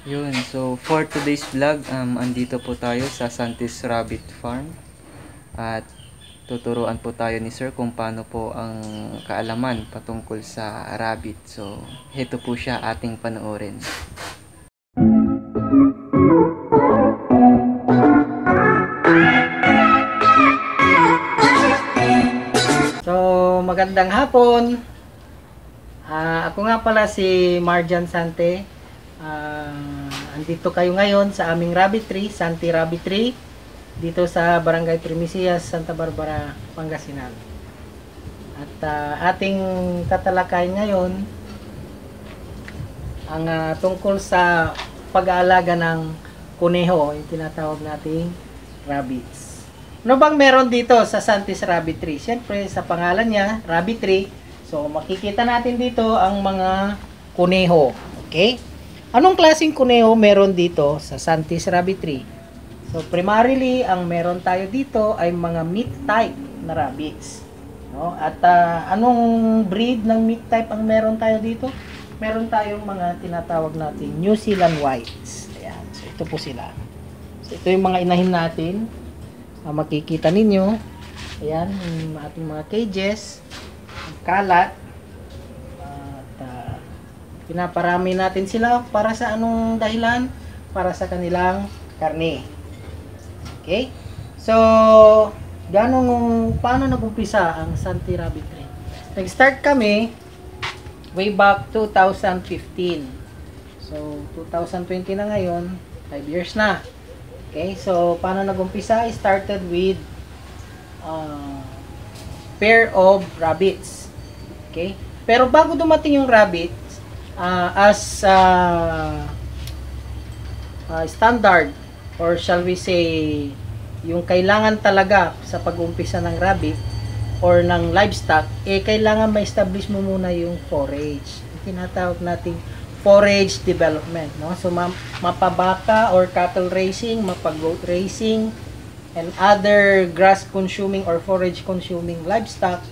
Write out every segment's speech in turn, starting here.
Yun, so for today's vlog, andito po tayo sa Santis Rabbit Farm at tuturuan po tayo ni Sir kung paano po ang kaalaman patungkol sa rabbit. So, heto po siya ating panoorin. So, magandang hapon. Ako nga pala si Marjan Sante. Andito kayo ngayon sa aming rabbitry, Santi Rabbitry, dito sa Barangay Primicias, Santa Barbara, Pangasinan. At ating tatalakay ngayon ang tungkol sa pag-aalaga ng kuneho, yung tinatawag nating rabbits. Ano bang meron dito sa Santis Rabbitry? Siyempre, sa pangalan niya, Rabbitry. So, makikita natin dito ang mga kuneho. Okay? Anong klaseng kuneho meron dito sa Santis Rabbitry? So, primarily, ang meron tayo dito ay mga meat type na rabbits. No? At anong breed ng meat type ang meron tayo dito? Meron tayong mga tinatawag natin New Zealand Whites. Ayan. So, ito po sila. So, ito yung mga inahin natin. Makikita ninyo. Ayan, yung ating mga cages. Kalat. Pinaparami natin sila para sa anong dahilan? Para sa kanilang karne. Okay? So, paano nag-umpisa ang Santi Rabbitry? Nag-start kami way back 2015. So, 2020 na ngayon, 5 years na. Okay? So, paano nag-umpisa? I started with pair of rabbits. Okay? Pero bago dumating yung rabbit, as standard, or shall we say, yung kailangan talaga sa pag-umpisa ng rabbit or ng livestock, kailangan ma-establish mo muna yung forage. Tinatawag nating forage development, no? So mapabaka or cattle raising, mapag-goat raising, and other grass consuming or forage consuming livestock,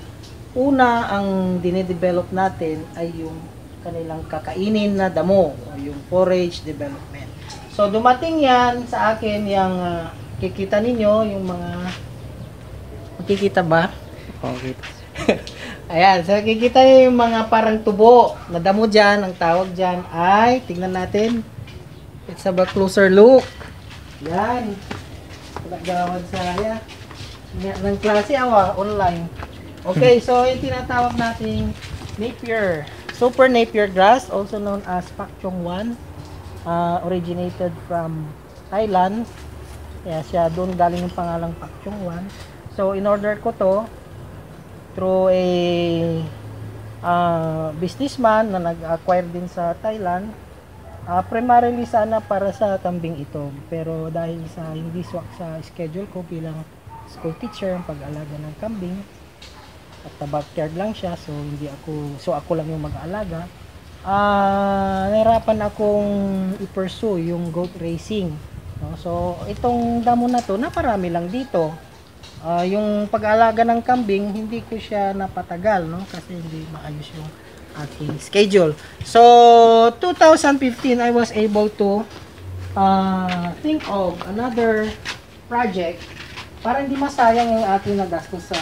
una ang dinedevelop natin ay yung kanilang kakainin na damo o yung forage development. So dumating yan sa akin yung kikita ninyo yung mga makikita ba? Okay. Ayan, so kikita nyo yung mga parang tubo na damo dyan. Ang tawag dyan ay, tingnan natin, let's have a closer look. Yan, nagawad sa ng klase online. Okay, so yung tinatawag nating Napier, Super Napier grass, also known as Pak Chong Wan, originated from Thailand. Kaya siya, doon galing yung pangalang Pak Chong Wan. So in order ko to through a businessman na nag-acquire din sa Thailand, primarily sana para sa kambing ito, pero dahil sa hindi swak sa schedule ko bilang school teacher ang pag-alaga ng kambing, at backyard lang siya, so ako lang yung mag-aalaga, nahirapan akong i-pursue yung goat racing, no? So itong damo na to, naparami lang dito. Yung pag-aalaga ng kambing, hindi ko siya napatagal, no? Kasi hindi maayos yung aking schedule. So 2015 I was able to think of another project para hindi masayang yung aking nagastos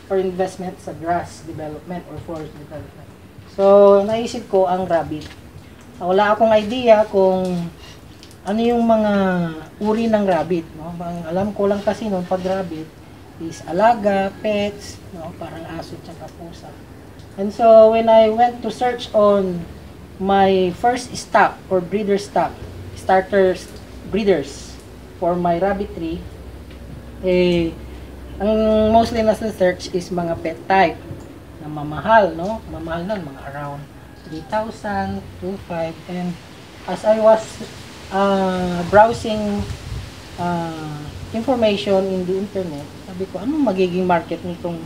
or investment sa grass development or forest development. So naisip ko ang rabbit. Wala akong idea kung ano yung mga uri ng rabbit, no? Alam ko lang kasi noon pag rabbit is alaga, pets, no? Parang aso at pusa. And so when I went to search on my first stock or breeder stock, starters breeders for my rabbitry, ang mostly na search is mga pet type na mamahal, no? Mamahal na, mga around 3,000 to 5. And as I was browsing information in the internet, sabi ko, anong magiging market nitong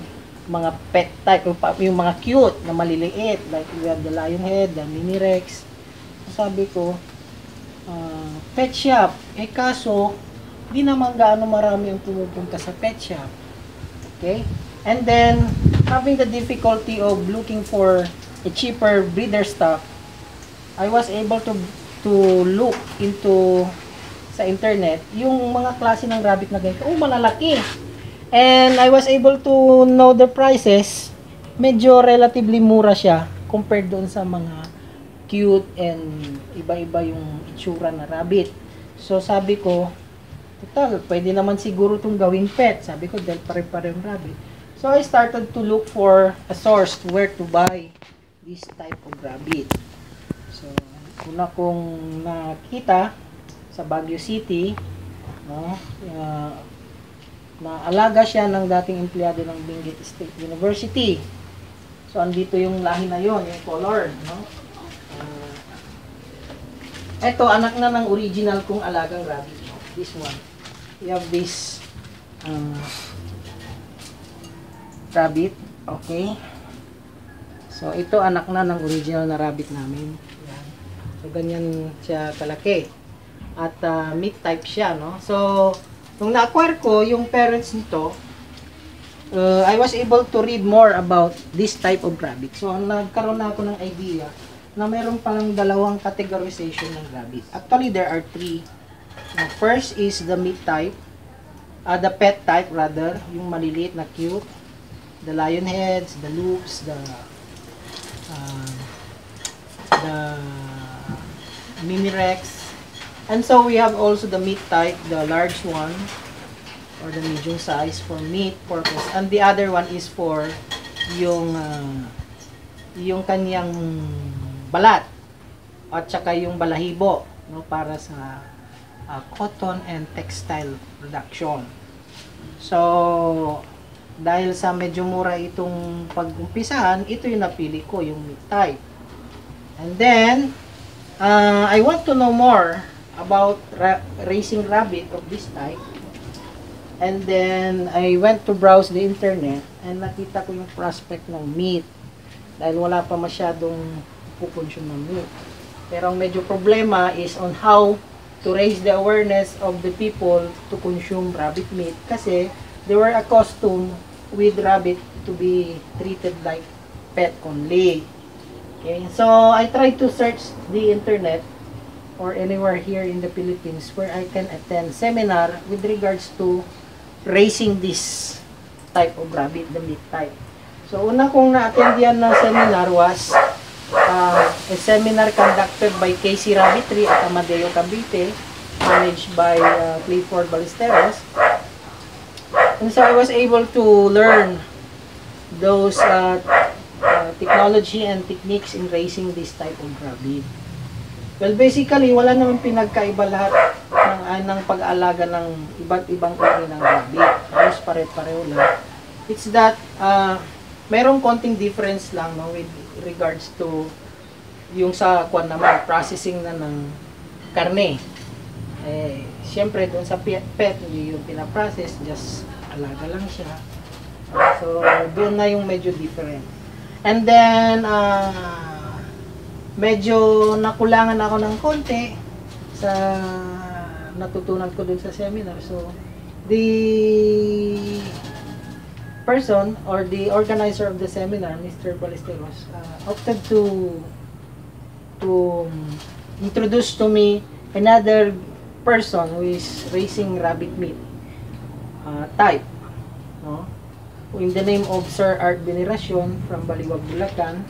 mga pet type, yung mga cute na maliliit, like we have the lion head, the mini rex. Sabi ko, pet shop, kaso di naman gaano marami ang pumupunta sa pet shop. Okay? And then, having the difficulty of looking for a cheaper breeder stock, I was able to to look into sa internet, yung mga klase ng rabbit na ganito, malalaki. And I was able to know the prices. Medyo relatively mura siya compared doon sa mga cute and iba-iba yung itsura na rabbit. So sabi ko, total, pwede naman siguro itong gawing pet. Sabi ko, dahil pare-parehong rabbit. So I started to look for a source where to buy this type of rabbit. So, una kong nakita sa Baguio City, no, na alaga siya ng dating empleyado ng Benguet State University. So, andito yung lahi na yon, yung color, no? Ito, anak na ng original kong alagang rabbit. This one. We have this rabbit. Okay. So, ito anak na ng original na rabbit namin. Yan. So, ganyan siya kalaki. At meat type siya, no? So, nung na-acquire ko yung parents nito, I was able to read more about this type of rabbit. So, nagkaroon na ako ng idea na meron palang dalawang categorization ng rabbit. Actually, there are three. First is the meat type, the pet type rather, yung maliliit na cute, the lion heads, the loops, the mini rex. And so we have also the meat type, the large one, or the medium size for meat purpose. And the other one is for yung kanyang balat at saka yung balahibo, no, para sa cotton and textile production. So, dahil sa medyo mura itong pag-umpisahan, ito yung napili ko, yung meat type. And then, I want to know more about raising rabbit of this type. And then, I went to browse the internet and nakita ko yung prospect ng meat. Dahil wala pa masyadong pupunsyong ng meat. Pero ang medyo problema is on how to raise the awareness of the people to consume rabbit meat. Kasi they were accustomed with rabbit to be treated like pet only. Okay, so I tried to search the internet or anywhere here in the Philippines where I can attend seminar with regards to raising this type of rabbit, the meat type. So, una kong na-attendian na seminar was a seminar conducted by KC Rabbitry at Amadeo Cavite, managed by Clifford Ballesteros. And so, I was able to learn those technology and techniques in raising this type of rabbit. Well, basically, wala naman pinagkaiba lahat ng pag-aalaga ng iba't ibang uri ng rabbit. Halos pare-pareho lang. It's that, merong konting difference lang, no, with regards to yung sa kwan naman, processing na ng karne. Siyempre, doon sa pet, hindi yung pinaprocess, just alaga lang siya. So, doon na yung medyo different. And then, medyo nakulangan ako ng konti sa natutunan ko dun sa seminar. So, the person or the organizer of the seminar, Mr. Ballesteros, opted to introduce to me another person who is raising rabbit meat type, no? In the name of Sir Art Veneracion from Baliwag, Bulacan.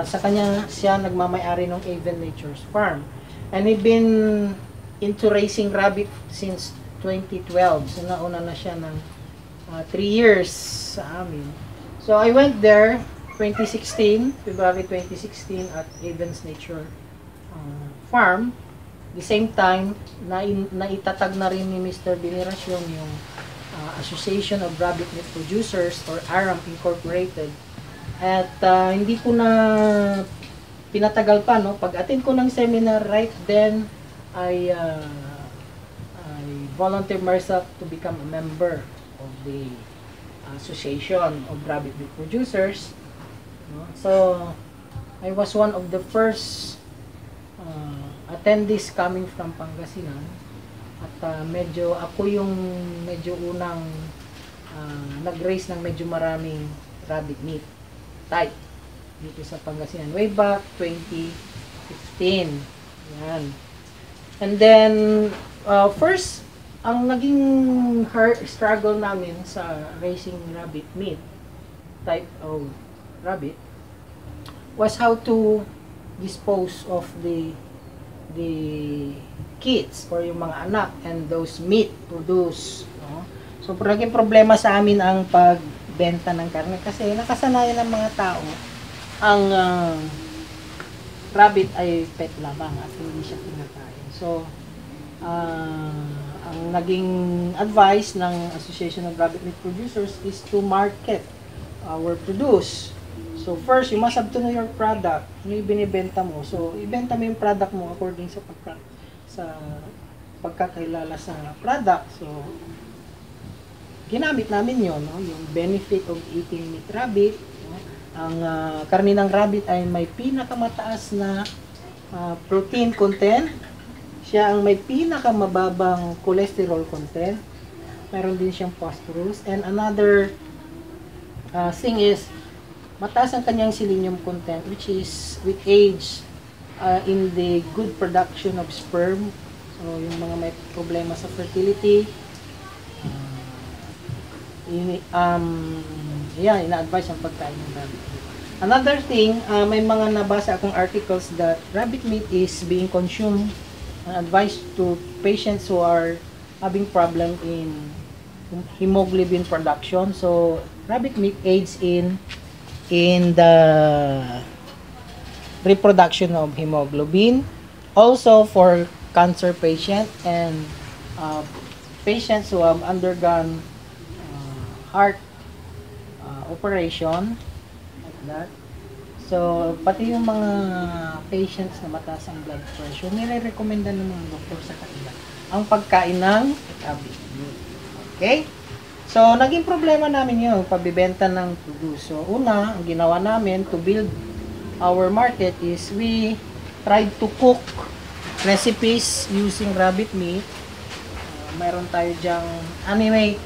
Sa kanya siya nagmamay-ari ng Avon Nature's Farm. And he's been into raising rabbit since 2012. So nauna na siya ng 3 years sa amin. So I went there 2016, February 2016 at Avon's Nature Farm. The same time, naitatag na rin ni Mr. Veneracion yung Association of Rabbit Meat Producers or ARAM Incorporated. At hindi ko na pinatagal pa, no? Pag-attend ko ng seminar, right then, I volunteered myself to become a member of the Association of Rabbit Meat Producers. No? So, I was one of the first attendees coming from Pangasinan. At medyo, ako yung medyo unang nag-raise ng medyo maraming rabbit meat type dito sa Pangasinan way back 2015. Yan. And then, first, ang naging struggle namin sa raising rabbit meat, type of rabbit, was how to dispose of the kids or yung mga anak and those meat produced. No? So, naging problema sa amin ang pagbenta ng karne kasi nakasanayan ng mga tao ang rabbit ay pet lamang at hindi siya kinakain. So, ang naging advice ng Association of Rabbit Meat Producers is to market our produce. So, first, you must have to know your product. Ano yung binibenta mo? So, ibenta mo yung product mo according sa pagkakilala sa product. So, ginamit namin yon, no? Yung benefit of eating meat rabbit. No? Ang karne ng rabbit ay may pinakamataas na protein content. Siya ang may pinakamababang cholesterol content. Meron din siyang phosphorus. And another thing is, mataas ang kanyang selenium content, which is with age in the good production of sperm. So, yung mga may problema sa fertility, ina-advise ang pagkain ng rabbit meat. Another thing, may mga nabasa akong articles that rabbit meat is being consumed, advice to patients who are having problem in hemoglobin production. So, rabbit meat aids in the reproduction of hemoglobin. Also for cancer patient and patients who have undergone heart operation, like that. So, pati yung mga patients na mataas ang blood pressure, nire-recommenda ng mga doktor sa kanila ang pagkain ng rabbit meat. Okay? So, naging problema namin yung pagbibenta ng produce. So, una, ang ginawa namin to build our market is we tried to cook recipes using rabbit meat. Mayroon tayo dyang, anyway,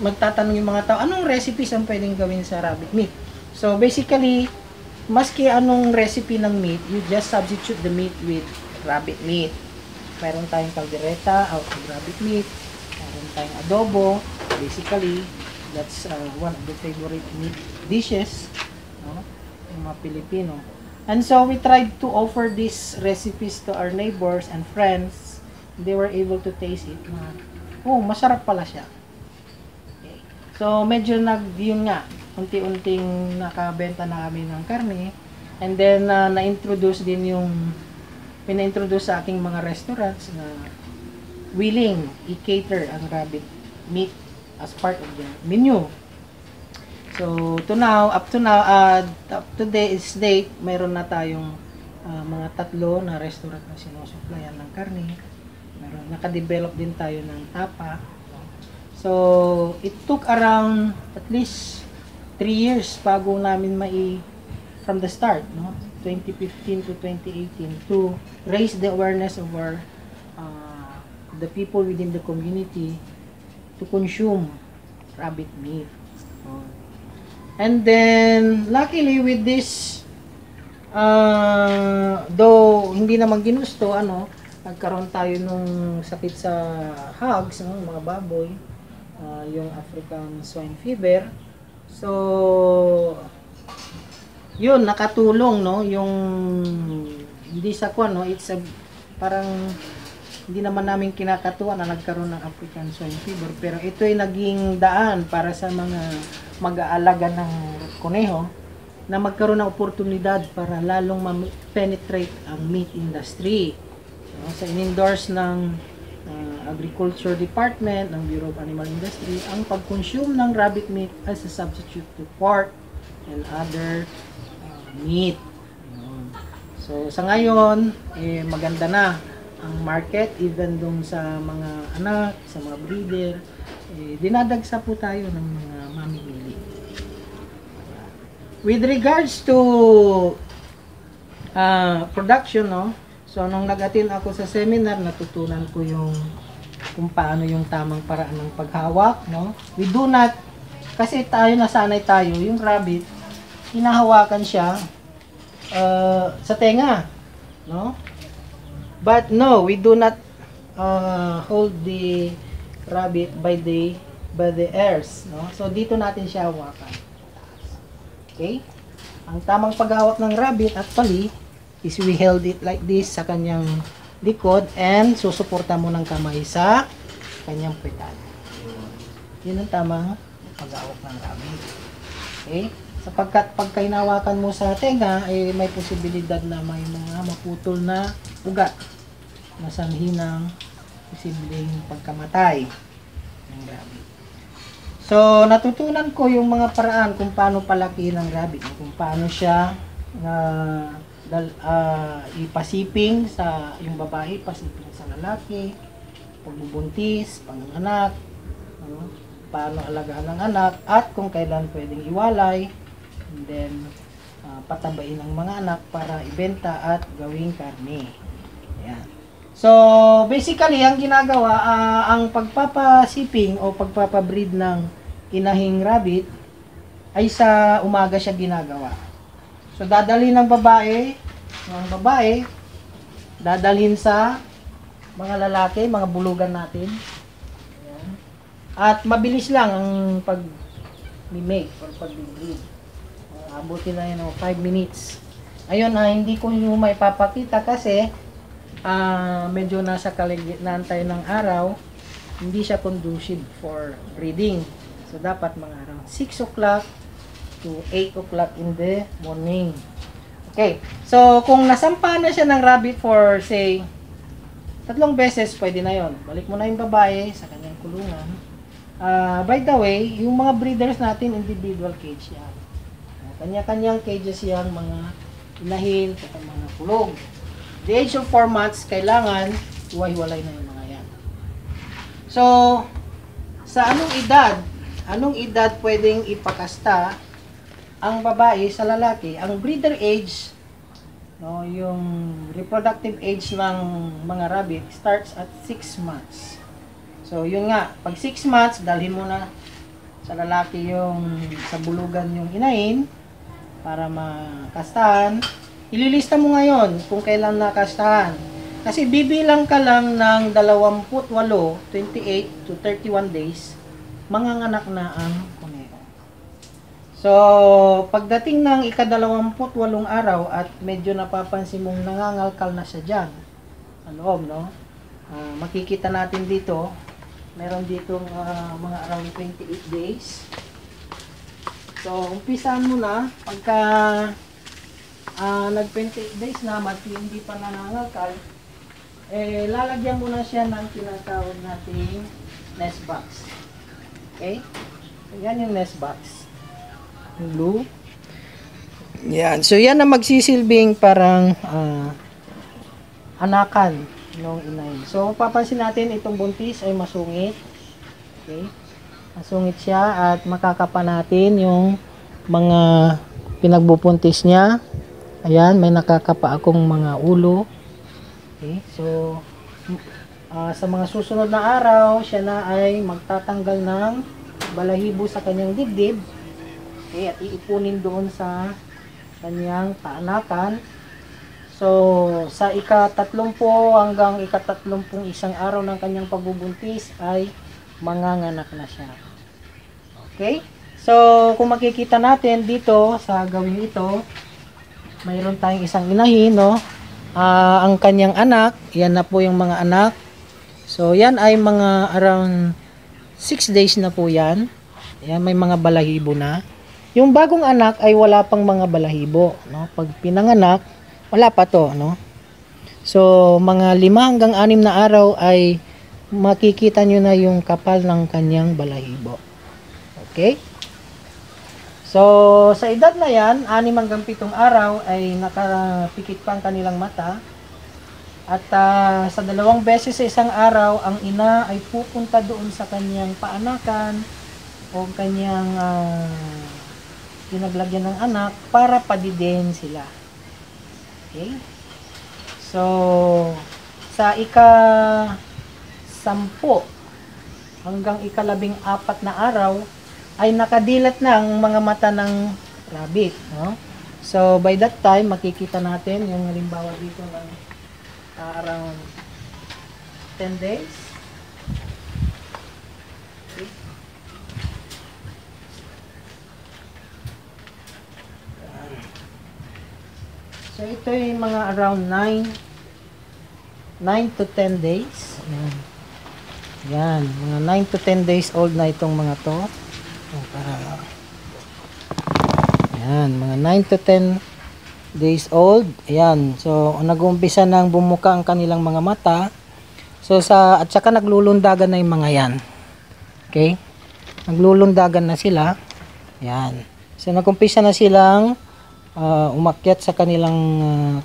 magtatanong yung mga tao, anong recipes ang pwedeng gawin sa rabbit meat? So, basically, maski anong recipe ng meat, you just substitute the meat with rabbit meat. Mayroon tayong caldereta out of rabbit meat. Mayroon tayong adobo. Basically, that's one of the favorite meat dishes, no? Yung mga Pilipino. And so, we tried to offer these recipes to our neighbors and friends. They were able to taste it. Oh, masarap pala siya. Okay. So, medyo yun nga, unti-unting nakabenta na kami ng karne. And then, na-introduce din pina-introduce sa aking mga restaurants na willing i-cater ang rabbit meat as part of their menu. So, up to this date, mayroon na tayong mga 3 na restaurant na sinusuplayan ng karne. Naka-develop din tayo ng tapa. So, it took around at least 3 years bago namin from the start, no? 2015 to 2018 to raise the awareness of the people within the community to consume rabbit meat. And then, luckily with this, though hindi naman ginusto, nagkaroon tayo nung sakit sa hogs, mga baboy, yung African swine fever. So, yun, nakatulong, no? Yung, hindi sa it's parang, hindi naman namin kinakatuwa na nagkaroon ng African swine fever. Pero ito ay naging daan para sa mga mag-aalaga ng kuneho na magkaroon ng oportunidad para lalong ma-penetrate ang meat industry. So, in-endorse ng Agriculture Department, ng Bureau of Animal Industry, ang pag-consume ng rabbit meat as a substitute to pork and other meat. So, sa ngayon, maganda na ang market, even dun sa mga anak, sa mga breeder, dinadagsa po tayo ng mga mamimili. With regards to production, so nung nag-attend ako sa seminar, natutunan ko kung paano yung tamang paraan ng paghawak, We do not, kasi nasanay tayo, yung rabbit, hinahawakan siya sa tenga, But no, we do not hold the rabbit by the ears, no? So dito natin siya hawakan. Okay? Ang tamang paghawak ng rabbit actually is we held it like this sa kanyang likod and susuporta mo ng kamay sa kanyang pedal. Yun ang tamang paghawak ng rabbit. Okay? Sapagkat pagka hinawakan mo sa tenga, ay may posibilidad na may mga maputol na ugat na sanhi ng posibleng pagkamatay ng rabbit. So, natutunan ko yung mga paraan kung paano palaki ng rabbit, kung paano siya ipasiping sa yung babae, pasiping sa lalaki, pagbubuntis, panganak, paano alagaan ng anak, at kung kailan pwedeng iwalay, and then patabain ng mga anak para ibenta at gawing karne. Ayan. So, basically, ang ginagawa, ang pagpapasiping o pagpapabreed ng inahing rabbit ay sa umaga siya ginagawa. So, dadalhin ng babae, dadalhin sa mga lalaki, mga bulugan natin. Ayan. At mabilis lang ang pag-mate or pag-breed. Abutin na yun 5 minutes. Ayun, hindi ko yung may papakita kasi medyo nasa kaligitnaan tayo ng araw, hindi siya conducive for breeding. So, dapat mga around 6 o'clock to 8 o'clock in the morning. Okay. So, kung nasampa na siya ng rabbit for, say, 3 beses, pwede na yon. Balik mo na yung babae sa kanyang kulungan. By the way, yung mga breeders natin, individual cage yan. Kanya-kanyang cages yan, mga inahin, at mga kulog. The age of 4 months, kailangan hiwa-hiwalay na yung mga yan. So, sa anong edad pwedeng ipakasta ang babae sa lalaki? Ang breeder age, no, yung reproductive age ng mga rabbit starts at 6 months. So, yun nga, pag 6 months, dalhin mo na sa lalaki yung sa bulugan yung inahin para makastahan. Ililista mo ngayon kung kailan nakastahan. Kasi bibilang ka lang ng 28, 28 to 31 days, manganganak na ang kuneho. So, pagdating ng ika-28 araw at medyo napapansin mong nangangalkal na siya dyan, sa loob, no? Makikita natin dito, meron dito mga around 28 days. So, umpisahan mo na, pagka nag-28 days na, hindi pa nangangalkal, lalagyan mo na siya ng tinatawag nating nest box. Okay? Yan yung nest box. Blue. Yan. So, yan na magsisilbing parang anakan ng inay. So, papansin natin itong buntis ay masungit. Okay? Masungit siya at makakapa natin yung mga pinagbupuntis niya. Ayan, may nakakapa akong mga ulo. Okay? So, sa mga susunod na araw, siya na ay magtatanggal ng balahibo sa kanyang dibdib. Okay? At iipunin doon sa kanyang paanakan. So, sa ika-30 hanggang ika-31 araw ng kanyang pagbubuntis ay manganganak na siya. Okay? So, kung makikita natin dito sa gawin ito, mayroon tayong isang inahin, no? Ang kanyang anak, yan na po yung mga anak. So, yan ay mga around 6 days na po yan. Yan, may mga balahibo na. Yung bagong anak ay wala pang mga balahibo, no? Pag pinanganak, wala pa to, no? So, mga 5 hanggang 6 na araw ay makikita nyo na yung kapal ng kanyang balahibo. Okay? So, sa edad na yan, 6 hanggang 7 araw ay nakapikit pa ang kanilang mata. At sa 2 beses sa isang araw, ang ina ay pupunta doon sa kanyang paanakan o kanyang pinaglagyan ng anak para padidihin sila. Okay? So, sa ika-10 hanggang ika-14 na araw, ay nakadilat na ang mga mata ng rabbit, no? So, by that time, makikita natin yung halimbawa dito ng around 10 days. Okay. So ito yung mga around 9 to 10 days. Ayan. Yan, mga 9 to 10 days old na itong mga to. Ayan, mga 9 to 10 days old. Ayan, so nag-uumpisa nang bumuka ang kanilang mga mata. So at saka naglulundagan na yung mga yan. Okay? Naglulundagan na sila. Ayan. So nag-umpisa na silang umakyat sa kanilang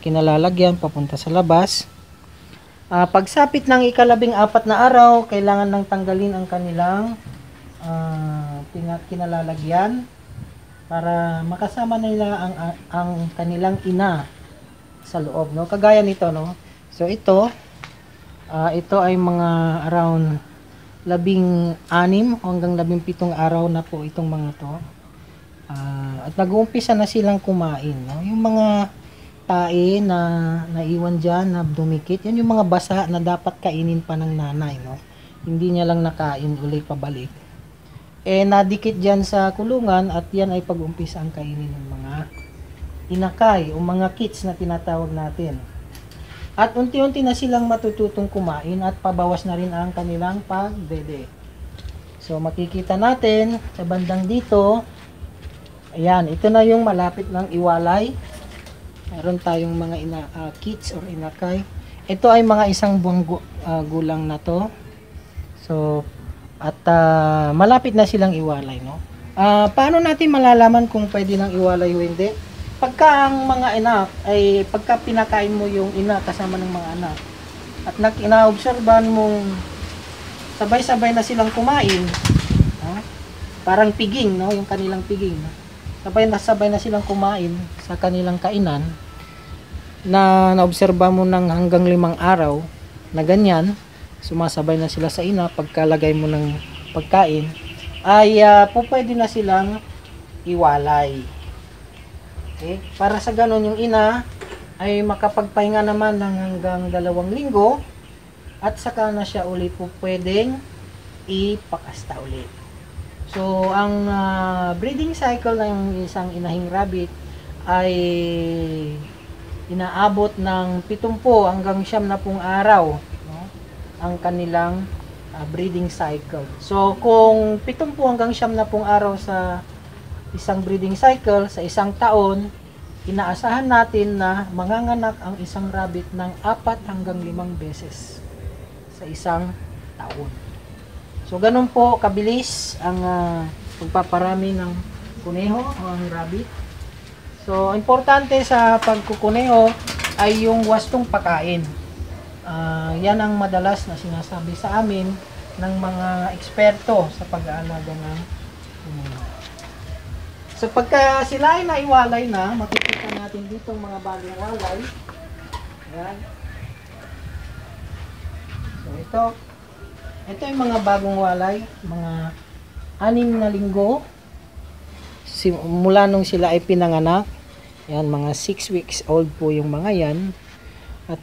kinalalagyan papunta sa labas. Pagsapit ng ika-14 na araw, kailangan nang tanggalin ang kanilang kinalalagyan para makasama nila ang kanilang ina sa loob, no? Kagaya nito, no? So ito ay mga around 16 hanggang 17 araw na po itong mga to. At nag-uumpisa na silang kumain, no? Yung mga tae na naiwan dyan, na dumikit, yan yung mga basa na dapat kainin pa ng nanay, no? Hindi niya lang nakain uli pabalik. Nadikit dyan sa kulungan at yan ay pag-umpisa ang kainin ng mga inakay o mga kits na tinatawag natin. At unti-unti na silang matututong kumain at pabawas na rin ang kanilang pagdede. So makikita natin sa bandang dito, ayan, ito na yung malapit ng iwalay. Meron tayong mga kits or inakay. Ito ay mga isang buwang gulang na to. So, at malapit na silang iwalay, no? Paano natin malalaman kung pwede nang iwalay o hindi? Pagka ang mga anak ay pagka pinakain mo yung ina kasama ng mga anak at inaobserbahan mong sabay-sabay na silang kumain, parang piging, no? Yung kanilang piging, no? Sabay na silang kumain sa kanilang kainan na naobserba mo ng hanggang 5 araw na ganyan, sumasabay na sila sa ina pagkalagay mo ng pagkain, ay pwede na silang iwalay. Okay? Para sa ganon yung ina ay makapagpahinga naman ng hanggang 2 linggo at saka na siya ulit pwedeng ipakasta ulit. So, ang breeding cycle ng isang inahing rabbit ay inaabot ng 70 hanggang 90 araw, no? Ang kanilang breeding cycle. So, kung 70 hanggang 90 araw sa isang breeding cycle, sa isang taon, inaasahan natin na manganganak ang isang rabbit ng 4 hanggang 5 beses sa isang taon. So, ganun po kabilis ang pagpaparami ng kuneho o ang rabbit. So, importante sa pagkukuneho ay yung wastong pagkain. Yan ang madalas na sinasabi sa amin ng mga eksperto sa pag-aalaga ng kuneho. So, pagka sila ay naiwalay na, makikita natin dito mga bagong walay. Yan. So, ito yung mga bagong walay, mga 6 na linggo. Mula nung sila ay pinanganak. Yan, mga 6 weeks old po yung mga yan. At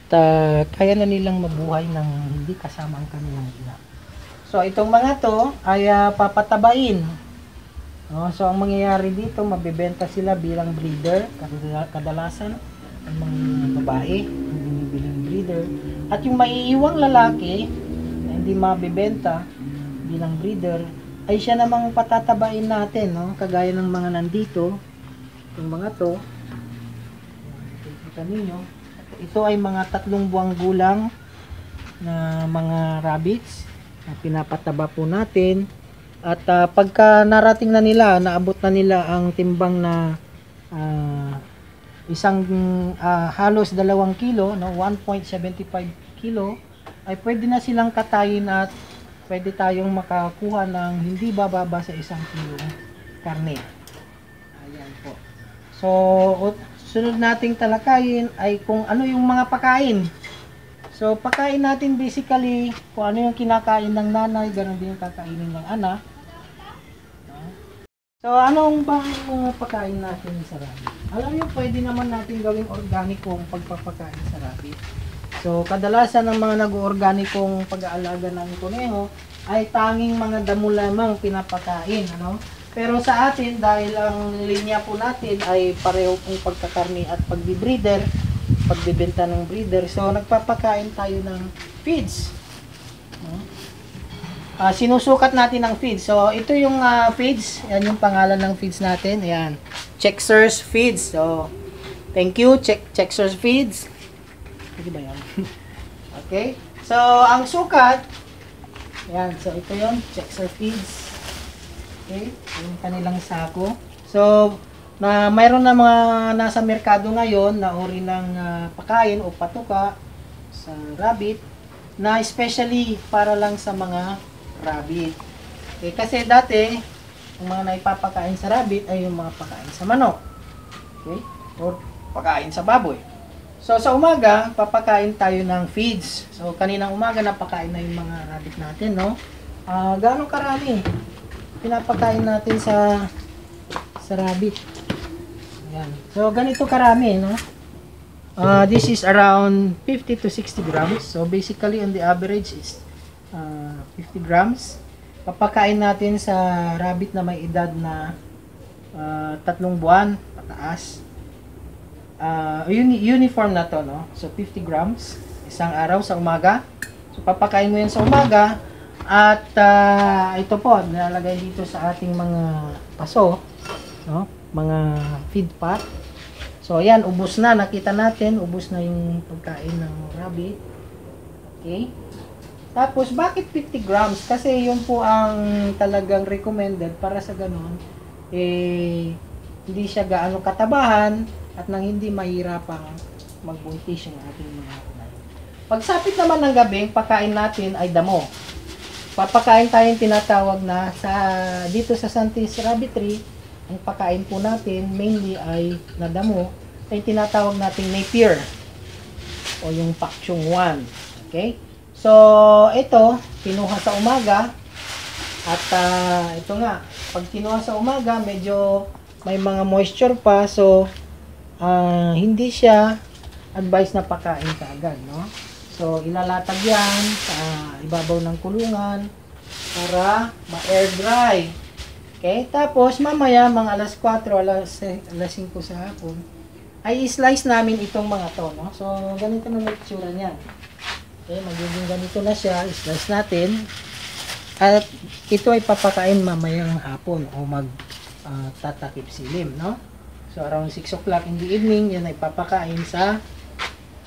kaya na nilang mabuhay ng hindi kasama ang kanilang ina. So, itong mga to ay papatabain. No? So, ang mangyayari dito, mabibenta sila bilang breeder. Kadalasan, ang mga babae, ang binibilang breeder. At yung maiiwang lalaki, na hindi mabibenta bilang breeder, ay siya namang patatabain natin, no? Kagaya ng mga nandito, yung mga to, kita ninyo, ito ay mga 3 buwang gulang na mga rabbits na pinapataba po natin. At pagka narating na nila, naabot na nila ang timbang na halos 2 kilo, no? 1.75 kilo, ay pwede na silang katayin at pwede tayong makakuha ng hindi bababa sa 1 kilo karne. Ayan po. So, sunod nating talakayin ay kung ano yung mga pagkain. So, pagkain natin basically, kung ano yung kinakain ng nanay, ganun din yung kakainin ng anak. So, anong bang mga pagkain natin sa rabbit? Alam nyo, pwede naman natin gawing organic kung pagpapakain sa rabbit. So, kadalasan ng mga nag-organikong pag-aalaga ng kuneho ay tanging mga damo lamang pinapakain, ano? Pero sa atin, dahil ang linya po natin ay pareho pong pagkakarni at pagbibreeder, pagbibenta ng breeder, so nagpapakain tayo ng feeds. No? Sinusukat natin ang feeds. So, ito yung feeds. Yan yung pangalan ng feeds natin. Ayan. Chexers Feeds. So, thank you, Chexers Feeds. Pwede ba yan? Okay. So, ang sukat, ayan. So, ito yung Chexer Feeds. Okay. Yung kanilang sako. So, mayroon na mga nasa merkado ngayon na uri ng pakain o patuka sa rabbit na especially para lang sa mga rabbit. Okay, kasi dati, ang mga naipapakain sa rabbit ay yung mga pakain sa manok. Okay? Or pakain sa baboy. So, sa umaga, papakain tayo ng feeds. So, kaninang umaga, napakain na yung mga rabbit natin, no? Gaano karami pinapakain natin sa rabbit? Ayan. So, ganito karami, no? This is around 50 to 60 grams. So, basically, on the average is 50 grams. Papakain natin sa rabbit na may edad na 3 buwan pataas. Uniform na to, no? So 50 grams isang araw sa umaga. So papakain mo yan sa umaga at ito po nilalagay dito sa ating mga paso, no? Mga feed pot. So ayan, ubos na, nakita natin, ubos na yung pagkain ng rabbit. Okay? Tapos, bakit 50 grams? Kasi yun po ang talagang recommended para sa ganun, hindi siya gaano katabahan at nang hindi mahirapang magbuntis yung ating mga kulay. Pagsapit naman ng gabi, pagkain natin ay damo. Papakain tayong tinatawag na dito sa Santis Rabbitry, ang pakain po natin mainly ay na damo, ay tinatawag nating Napier o yung Pakchong 1. Okay? So, ito, kinuha sa umaga at ito nga, pag kinuha sa umaga, medyo may mga moisture pa, so hindi siya advice na pakain kaagad, no? So, ilalatag yan sa ibabaw ng kulungan para ma-air dry. Okay? Tapos, mamaya, mga alas 4, alas 5 sa hapon, ay slice namin itong mga to, no? So, ganito na may itsura niyan. Okay, magiging ganito na siya, slice natin. At ito ay papakain mamayang hapon o tatakip silim, no? So around 6 o'clock in the evening, yan ay papakain sa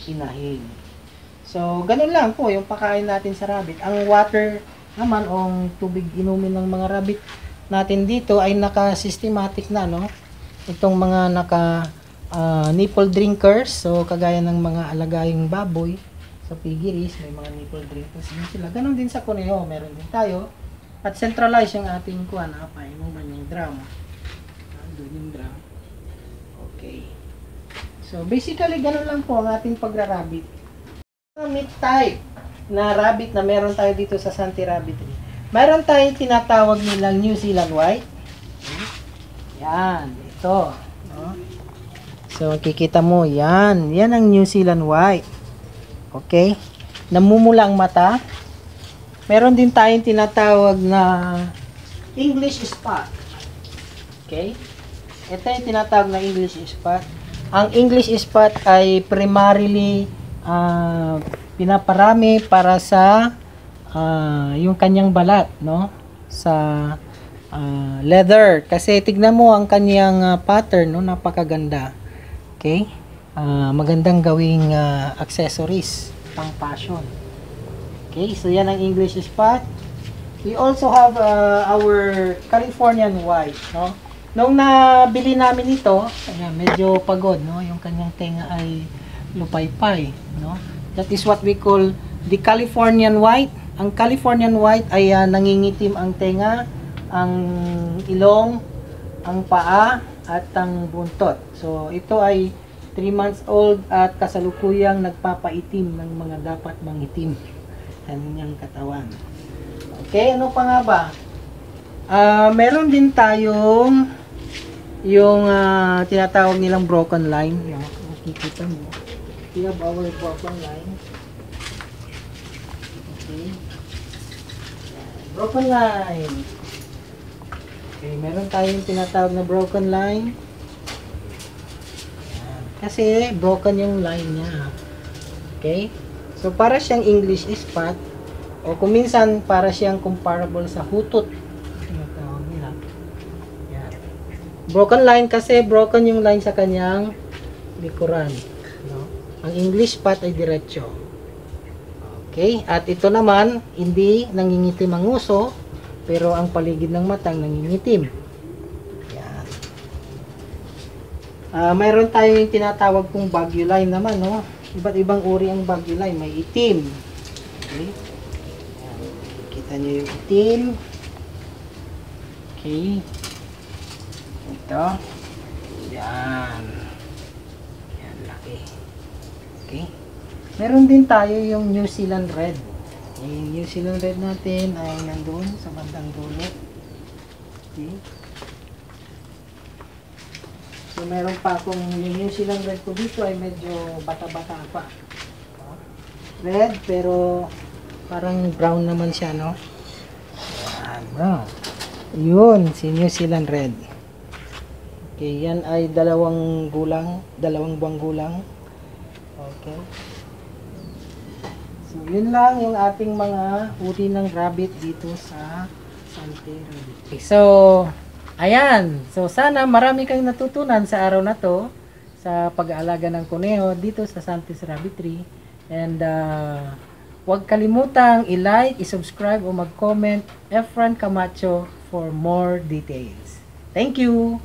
inahin. So ganun lang po yung pakain natin sa rabbit. Ang water naman o tubig inumin ng mga rabbit natin dito ay naka-systematic na, no? Itong mga nipple drinkers, so kagaya ng mga alagayong baboy sa piggeries, may mga nipple drinkers din sila. Ganon din sa kuneho, meron din tayo. At centralize yung ating kuha na painuman yung drum. Doon yung drum. Okay. So, basically, ganon lang po ang ating pagra-rabbit. Meat type na rabbit na meron tayo dito sa Santi Rabbitry. Meron tayong tinatawag nilang New Zealand White. Yan, ito. No? So, makikita mo, yan. Yan ang New Zealand White. Okay? Namumula ang mata. Meron din tayong tinatawag na English Spot. Okay? Ito yung tinatawag na English Spot. Ang English Spot ay primarily pinaparami para sa yung kanyang balat, no? Sa leather. Kasi tignan mo ang kanyang pattern, no? Napakaganda. Okay? Magandang gawing accessories pang fashion. Okay, so yan ang English Spot. We also have our Californian White, no? Nung nabili namin ito, ayan, medyo pagod, no? Yung kanyang tenga ay lupaypay, no? That is what we call the Californian White. Ang Californian White ay nangingitim ang tenga, ang ilong, ang paa, at ang buntot. So, ito ay 3 months old at kasalukuyang nagpapaitim ng mga dapat mangitim kanyang katawan. Okay, ano pa nga ba? Meron din tayong yung tinatawag nilang broken line. Yan, makikita mo. We have our broken line. Okay. Broken line. Okay, meron tayong tinatawag na broken line. Ayan. Kasi broken yung line niya. Okay? So, para siyang English spot o kung minsan para siyang comparable sa hutot. Tinatawag nila. Ayan. Broken line kasi broken yung line sa kanyang likuran. No? Ang English spot ay diretso. Okay? At ito naman, hindi nangingitim ang uso, pero ang paligid ng matang nangingitim. Yan. Mayroon tayong tinatawag kong Baguio line naman, no? Iba't ibang uri ang Baguio line. May itim. Okay? Yan. Kita nyo yung itim. Okay. Ito. Yan. Yan, laki. Okay. Meron din tayo yung New Zealand Red. Yung New Zealand Red natin ay nandun sa bandang dulo. Okay. So, meron pa akong yung New Zealand Red ko dito ay medyo bata-bata pa. Red, pero parang brown naman siya, no? Yan, brown. Yun, si New Zealand Red. Okay, yan ay dalawang buwang gulang. Okay. So, yun lang yung ating mga uri ng rabbit dito sa Sante Rabbit. Okay, so, ayan. So, sana marami kang natutunan sa araw na to sa pag-aalaga ng kuneho dito sa Santis Rabbitry. And, huwag kalimutang i-like, i-subscribe o mag-comment Efran Camacho for more details. Thank you!